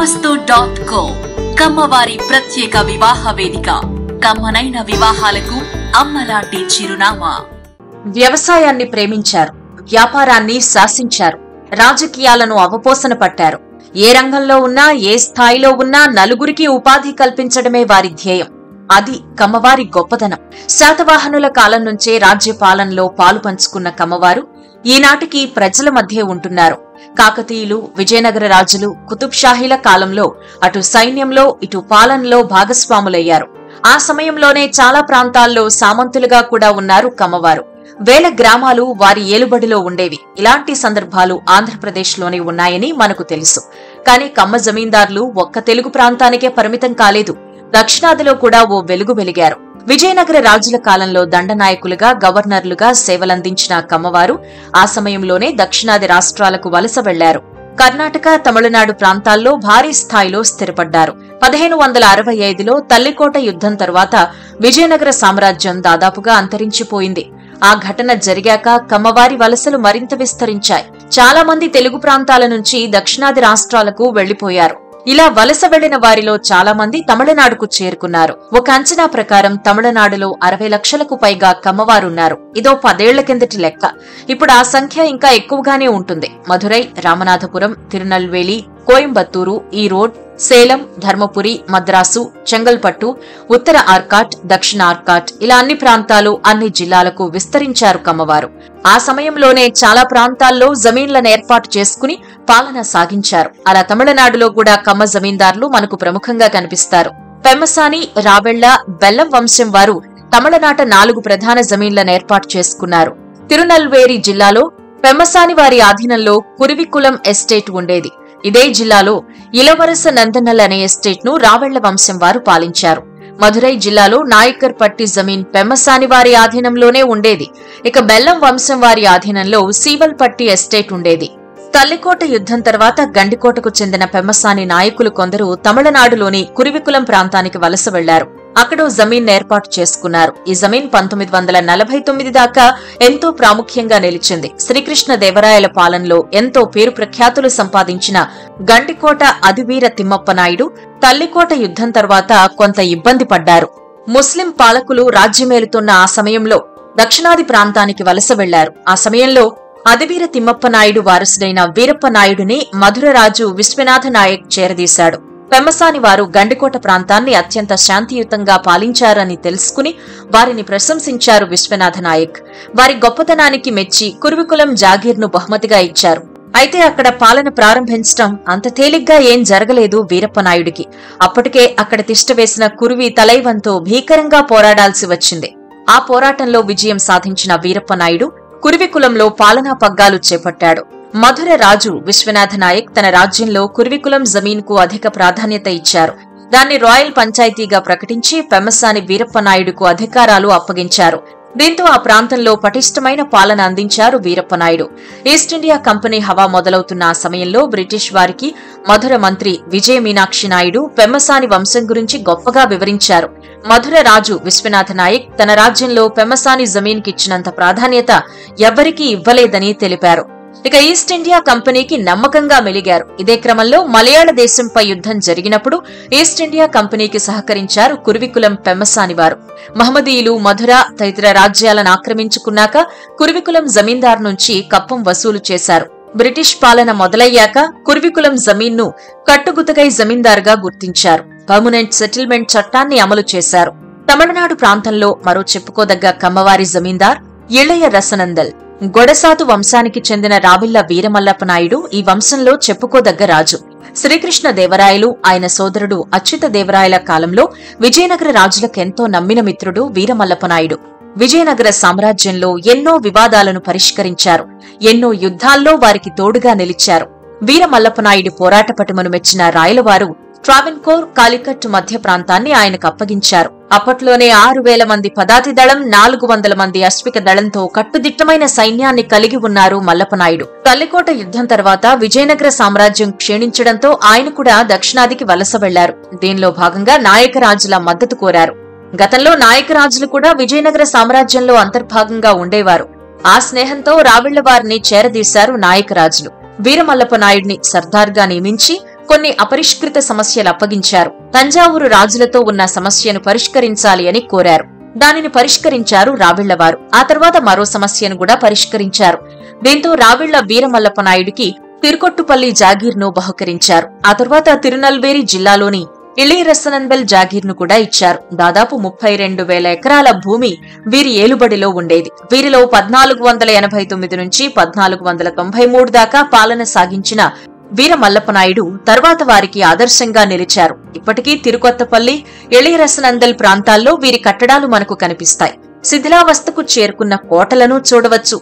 కమ్మస్తు.co కమ్మవారి ప్రత్యేక వివాహ వేదిక. కమ్మనైన వివాహాలకు అమ్మలాంటి చిరునామా. వ్యవసాయాన్ని ప్రేమించారు, వ్యాపారాన్ని శాసించారు, రాజకీయాలను అవపోసన పట్టారు. ఏ రంగంలో ఉన్నా, ఏ స్థాయిలో ఉన్నా నలుగురికి ఉపాధి కల్పించడమే వారి ధ్యేయం. అది కమ్మవారి గొప్పదనం. శాతవాహనుల కాలం నుంచే రాజ్య పాలనలో పాలు పంచుకున్న కమ్మవారు ఈనాటికి ప్రజల మధ్య ఉంటున్నారు. కాకతీయులు, విజయనగర రాజులు, కుతుబ్షాహీల కాలంలో అటు సైన్యంలో, ఇటు పాలనలో భాగస్వాములయ్యారు. ఆ సమయంలోనే చాలా ప్రాంతాల్లో సామంతులుగా కూడా ఉన్నారు కమ్మవారు. వేల గ్రామాలు వారి ఏలుబడిలో ఉండేవి. ఇలాంటి సందర్భాలు ఆంధ్రప్రదేశ్లోనే ఉన్నాయని మనకు తెలుసు. కానీ కమ్మ జమీందార్లు ఒక్క తెలుగు ప్రాంతానికే పరిమితం కాలేదు. దక్షిణాదిలో కూడా ఓ వెలుగు వెలిగారు. విజయనగర రాజుల కాలంలో దండనాయకులుగా, గవర్నర్లుగా సేవలందించిన కమ్మవారు ఆ సమయంలోనే దక్షిణాది రాష్ట్రాలకు వలస వెళ్లారు. కర్ణాటక, తమిళనాడు ప్రాంతాల్లో భారీ స్థాయిలో స్థిరపడ్డారు. 1565లో తల్లికోట యుద్ధం తరువాత విజయనగర సామ్రాజ్యం దాదాపుగా అంతరించిపోయింది. ఆ ఘటన జరిగాక కమ్మవారి వలసలు మరింత విస్తరించాయి. చాలా మంది తెలుగు ప్రాంతాల నుంచి దక్షిణాది రాష్ట్రాలకు వెళ్లిపోయారు. ఇలా వలస వెళ్లిన వారిలో చాలా మంది తమిళనాడుకు చేరుకున్నారు. ఒక అంచనా ప్రకారం తమిళనాడులో 60 లక్షలకు పైగా కమ్మవారున్నారు. ఇదో 10 ఏళ్ల కిందటి లెక్క. ఇప్పుడు ఆ సంఖ్య ఇంకా ఎక్కువగానే ఉంటుంది. మధురై, రామనాథపురం, తిరునల్వేలి, కోయంబత్తూరు, ఈరోడ్, సేలం, ధర్మపురి, మద్రాసు, చెంగల్పట్టు, ఉత్తర ఆర్కాట్, దక్షిణ ఆర్కాట్ ఇలా అన్ని ప్రాంతాలు, అన్ని జిల్లాలకు విస్తరించారు కమ్మవారు. ఆ సమయంలోనే చాలా ప్రాంతాల్లో జమీన్లను ఏర్పాటు చేసుకుని పాలన సాగించారు. అలా తమిళనాడులో కూడా కమ్మ జమీందార్లు మనకు ప్రముఖంగా కనిపిస్తారు. పెమ్మసాని, రావెళ్ల, బెల్లం వంశం వారు తమిళనాట 4 ప్రధాన జమీన్లను ఏర్పాటు చేసుకున్నారు. తిరునల్వేలి జిల్లాలో పెమ్మసాని వారి ఆధీనంలో కురివికులం ఎస్టేట్ ఉండేది. ఇదే జిల్లాలో ఇలవరస నందనల్ అనే ఎస్టేట్ ను రావెళ్ల వంశం వారు పాలించారు. మధురై జిల్లాలో నాయకర్ పట్టి జమీన్ పెమ్మసాని వారి ఆధీనంలోనే ఉండేది. ఇక బెల్లం వంశం వారి ఆధీనంలో సీవల్ పట్టి ఎస్టేట్ ఉండేది. తల్లికోట యుద్ధం తర్వాత గండికోటకు చెందిన పెమ్మసాని నాయకులు కొందరు తమిళనాడులోని కురివికులం ప్రాంతానికి వలస వెళ్లారు. అక్కడ జమీన్ ఏర్పాటు చేసుకున్నారు. ఈ జమీన్ 1949 దాకా ఎంతో ప్రాముఖ్యంగా నిలిచింది. శ్రీకృష్ణ దేవరాయల పాలనలో ఎంతో పేరు ప్రఖ్యాతులు సంపాదించిన గండికోట అదివీర తిమ్మప్ప నాయుడు తల్లికోట యుద్ధం తర్వాత కొంత ఇబ్బంది పడ్డారు. ముస్లిం పాలకులు రాజ్యమేలుతున్న ఆ సమయంలో దక్షిణాది ప్రాంతానికి వలస వెళ్లారు. ఆ సమయంలో అదివీర తిమ్మప్ప నాయుడు వారసుడైన వీరప్ప నాయుడిని మధురరాజు విశ్వనాథ నాయక్ చేరదీశాడు. పెమ్మసాని వారు గండికోట ప్రాంతాన్ని అత్యంత శాంతియుతంగా పాలించారని తెలుసుకుని వారిని ప్రశంసించారు విశ్వనాథ నాయక్. వారి గొప్పతనానికి మెచ్చి కురువికులం జాగీర్ను బహుమతిగా ఇచ్చారు. అయితే అక్కడ పాలన ప్రారంభించడం అంత తేలిగ్గా ఏం జరగలేదు వీరప్ప నాయుడికి. అప్పటికే అక్కడ తిష్టవేసిన కురువి తలైవంతో భీకరంగా పోరాడాల్సి వచ్చింది. ఆ పోరాటంలో విజయం సాధించిన వీరప్ప నాయుడు కురివికులంలో పాలనా పగ్గాలు చేపట్టాడు. మధుర రాజు విశ్వనాథ నాయక్ తన రాజ్యంలో కురివికులం జమీన్కు అధిక ప్రాధాన్యత ఇచ్చారు. దాన్ని రాయల్ పంచాయతీగా ప్రకటించి పెమ్మసాని వీరప్ప నాయుడుకు అధికారాలు అప్పగించారు. దీంతో ఆ ప్రాంతంలో పటిష్టమైన పాలన అందించారు Veerappa Naidu. East India company హవా మొదలవుతున్న ఆ సమయంలో బ్రిటిష్ వారికి మధుర మంత్రి విజయ మీనాక్షి నాయుడు పెమ్మసాని వంశం గురించి గొప్పగా వివరించారు. మధుర రాజు విశ్వనాథ నాయక్ తన రాజ్యంలో పెమ్మసాని జమీన్కిచ్చినంత ప్రాధాన్యత ఎవ్వరికీ ఇవ్వలేదని తెలిపారు. ఇక ఈస్ట్ ఇండియా కంపెనీకి నమ్మకంగా మెలిగారు. ఇదే క్రమంలో మలయాళ దేశంపై యుద్ధం జరిగినప్పుడు ఈస్ట్ ఇండియా కంపెనీకి సహకరించారు కురివికులం పెమ్మసాని వారు. మహమ్మదీయులు మధుర తదితర రాజ్యాలను ఆక్రమించుకున్నాక కురివికులం జమీందార్ నుంచి కప్పం వసూలు చేశారు. బ్రిటిష్ పాలన మొదలయ్యాక కురివికులం జమీన్ను కట్టుగుతగై జమీందారుగా గుర్తించారు. పర్మనెంట్ సెటిల్మెంట్ చట్టాన్ని అమలు చేశారు. తమిళనాడు ప్రాంతంలో మరో చెప్పుకోదగ్గ కమ్మవారి జమీందార్ ఇళయ రసనందల్. గొడసాతు వంశానికి చెందిన రావిళ్ల వీరమల్లప్ప నాయుడు ఈ వంశంలో చెప్పుకోదగ్గ రాజు. శ్రీకృష్ణ దేవరాయలు, ఆయన సోదరుడు అచ్యుత దేవరాయల కాలంలో విజయనగర రాజులకెంతో నమ్మిన మిత్రుడు వీరమల్లప్ప నాయుడు. విజయనగర సామ్రాజ్యంలో ఎన్నో వివాదాలను పరిష్కరించారు. ఎన్నో యుద్ధాల్లో వారికి తోడుగా నిలిచారు. వీరమల్లప్ప నాయుడు పోరాట పటుమను మెచ్చిన రాయలవారు ట్రావెన్కోర్, కాలికట్ మధ్య ప్రాంతాన్ని ఆయనకు అప్పగించారు. అప్పట్లోనే 6000 మంది పదాతి దళం, 400 మంది అశ్విక దళంతో కట్టుదిట్టమైన సైన్యాన్ని కలిగి ఉన్నారు మల్లప్పనాయుడు. తల్లికోట యుద్ధం తర్వాత విజయనగర సామ్రాజ్యం క్షీణించడంతో ఆయన కూడా దక్షిణాదికి వలస వెళ్లారు. దీనిలో భాగంగా నాయకరాజుల మద్దతు కోరారు. గతంలో నాయకరాజులు కూడా విజయనగర సామ్రాజ్యంలో అంతర్భాగంగా ఉండేవారు. ఆ స్నేహంతో రావిళ్ల వారిని చేరదీశారు నాయకరాజులు. వీరమల్లప్ప నాయుడిని సర్దార్గా నియమించి కొన్ని అపరిష్కృత సమస్యలు అప్పగించారు. తంజావూరు రాజులతో ఉన్న సమస్యను పరిష్కరించాలి అని కోరారు. దానిని పరిష్కరించారు రావిళ్లవారు. ఆ తర్వాత మరో సమస్యను కూడా పరిష్కరించారు. దీంతో రావిళ్ల వీరమల్లప్ప నాయుడికి తిరుకొట్టుపల్లి జాగీర్ను బహుకరించారు. ఆ తర్వాత తిరునల్వేలి జిల్లాలోని ఇళయరసనందల్ జాగీర్ను కూడా ఇచ్చారు. దాదాపు 32,000 ఎకరాల భూమి వీరి ఏలుబడిలో ఉండేది. వీరిలో 1489 నుంచి 1493 దాకా పాలన సాగించిన వీరమల్లప్పనాయుడు తర్వాత వారికి ఆదర్శంగా నిలిచారు. ఇప్పటికీ తిరుకొత్తపల్లి, ఇళయరసనందల్ ప్రాంతాల్లో వీరి కట్టడాలు మనకు కనిపిస్తాయి. శిథిలావస్థకు చేరుకున్న కోటలను చూడవచ్చు.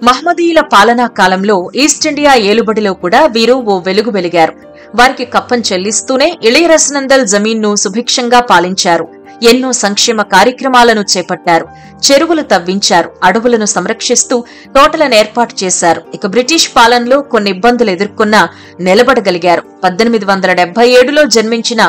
మహ్మదీయుల పాలనా కాలంలో ఈస్ట్ ఇండియా ఏలుబడిలో కూడా వీరు ఓ వెలుగు వెలిగారు. వారికి కప్పం చెల్లిస్తూనే ఇళయరసనందల్ జమీన్ను సుభిక్షంగా పాలించారు. ఎన్నో సంక్షేమ కార్యక్రమాలను చేపట్టారు. చెరువులు తవ్వించారు. అడవులను సంరక్షిస్తూ తోటలను ఏర్పాటు చేశారు. ఇక బ్రిటిష్ పాలనలో కొన్ని ఇబ్బందులు ఎదుర్కొన్నా నిలబడగలిగారు. 1877లో జన్మించిన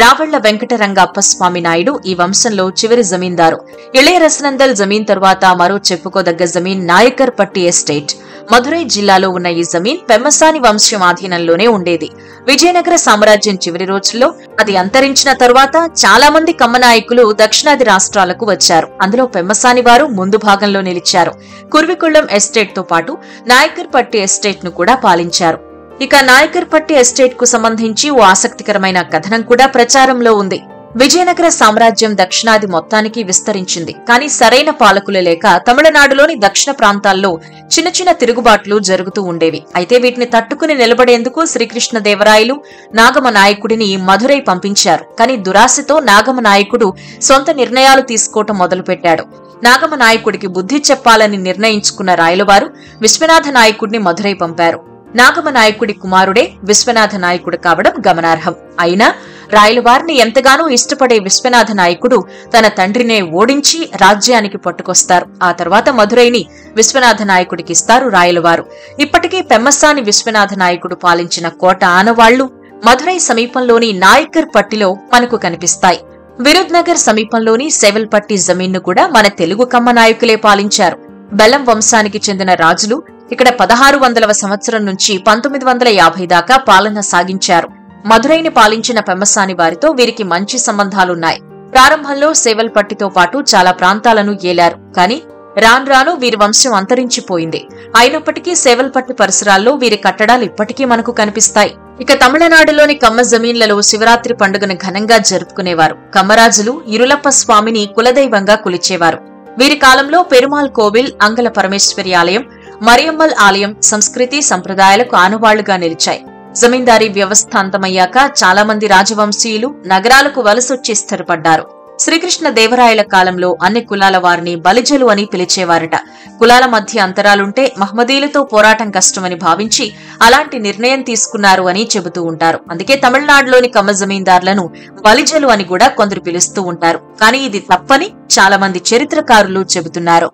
రావళ్ల వెంకటరంగప్పస్వామి నాయుడు ఈ వంశంలో చివరి జమీందారు. ఇళయరసనందల్ జమీన్ తరువాత మరో చెప్పుకోదగ్గ జమీన్ నాయకర్ పట్టి ఎస్టేట్. మధురై జిల్లాలో ఉన్న ఈ జమీన్ పెమ్మసాని వంశం ఆధీనంలోనే ఉండేది. విజయనగర సామ్రాజ్యం చివరి రోజుల్లో అది అంతరించిన తరువాత చాలా మంది కమ్మ నాయకులు దక్షిణాది రాష్ట్రాలకు వచ్చారు. అందులో పెమ్మసాని వారు ముందు భాగంలో నిలిచారు. కుర్వికుళ్లం ఎస్టేట్ తో పాటు నాయకర్ పట్టి ఎస్టేట్ ను కూడా పాలించారు. ఇక నాయకర్ పట్టి ఎస్టేట్ కు సంబంధించి ఓ ఆసక్తికరమైన కథనం కూడా ప్రచారంలో ఉంది. విజయనగర సామ్రాజ్యం దక్షిణాది మొత్తానికి విస్తరించింది. కానీ సరైన పాలకులు లేక తమిళనాడులోని దక్షిణ ప్రాంతాల్లో చిన్న చిన్న తిరుగుబాట్లు జరుగుతూ ఉండేవి. అయితే వీటిని తట్టుకుని నిలబడేందుకు శ్రీకృష్ణదేవరాయలు నాగమ నాయకుడిని మధురై పంపించారు. కానీ దురాశతో నాగమ నాయకుడు సొంత నిర్ణయాలు తీసుకోవటం మొదలుపెట్టాడు. నాగమ నాయకుడికి బుద్ధి చెప్పాలని నిర్ణయించుకున్న రాయలవారు విశ్వనాథ నాయకుడిని మధురై పంపారు. నాగమ నాయకుడి కుమారుడే విశ్వనాథ నాయకుడు కావడం గమనార్హం. అయినా రాయలవారిని ఎంతగానో ఇష్టపడే విశ్వనాథ నాయకుడు తన తండ్రినే ఓడించి రాజ్యానికి పట్టుకొస్తారు. ఆ తర్వాత మధురైని విశ్వనాథ నాయకుడికిస్తారు రాయలవారు. ఇప్పటికీ పెమ్మసాని విశ్వనాథ నాయకుడు పాలించిన కోట ఆనవాళ్లు మధురై సమీపంలోని నాయకర్ పట్టిలో మనకు కనిపిస్తాయి. విరుద్నగర్ సమీపంలోని సేవల్పట్టి జమీన్ను కూడా మన తెలుగు కమ్మ నాయకులే పాలించారు. బెల్లం వంశానికి చెందిన రాజులు ఇక్కడ 1600వ సంవత్సరం నుంచి 1950 దాకా పాలన సాగించారు. మధురైని పాలించిన పెమ్మసాని వారితో వీరికి మంచి సంబంధాలున్నాయి. ప్రారంభంలో సేవల్పట్టితో పాటు చాలా ప్రాంతాలను ఏలారు. కానీ రాను రాను వీరి వంశం అంతరించిపోయింది. అయినప్పటికీ సేవల్పట్టి పరిసరాల్లో వీరి కట్టడాలు ఇప్పటికీ మనకు కనిపిస్తాయి. ఇక తమిళనాడులోని కమ్మ జమీన్లలో శివరాత్రి పండుగను ఘనంగా జరుపుకునేవారు. కమ్మరాజులు ఇరులప్ప స్వామిని కులదైవంగా కొలిచేవారు. వీరి కాలంలో పెరుమాల్ కోవిల్, అంగల పరమేశ్వరి ఆలయం, మరియమ్మల్ ఆలయం సంస్కృతి సంప్రదాయాలకు ఆనవాళ్లుగా నిలిచాయి. జమీందారీ వ్యవస్థ అంతమయ్యాక చాలా మంది రాజవంశీయులు నగరాలకు వలసొచ్చి స్థిరపడ్డారు. శ్రీకృష్ణ దేవరాయల కాలంలో అన్ని కులాల వారిని బలిజలు అని పిలిచేవారట. కులాల మధ్య అంతరాలుంటే మహ్మదీలతో పోరాటం కష్టమని భావించి అలాంటి నిర్ణయం తీసుకున్నారు అని చెబుతూ ఉంటారు. అందుకే తమిళనాడులోని కమ్మ జమీందారులను బలిజలు అని కూడా కొందరు పిలుస్తూ ఉంటారు. కానీ ఇది తప్పని చాలా మంది చరిత్రకారులు చెబుతున్నారు.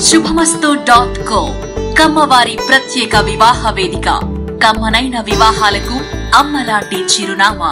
శుభమస్తు.co కమ్మవారి ప్రత్యేక వివాహ వేదిక. కమ్మనైన వివాహాలకు అమ్మలాంటి చిరునామా.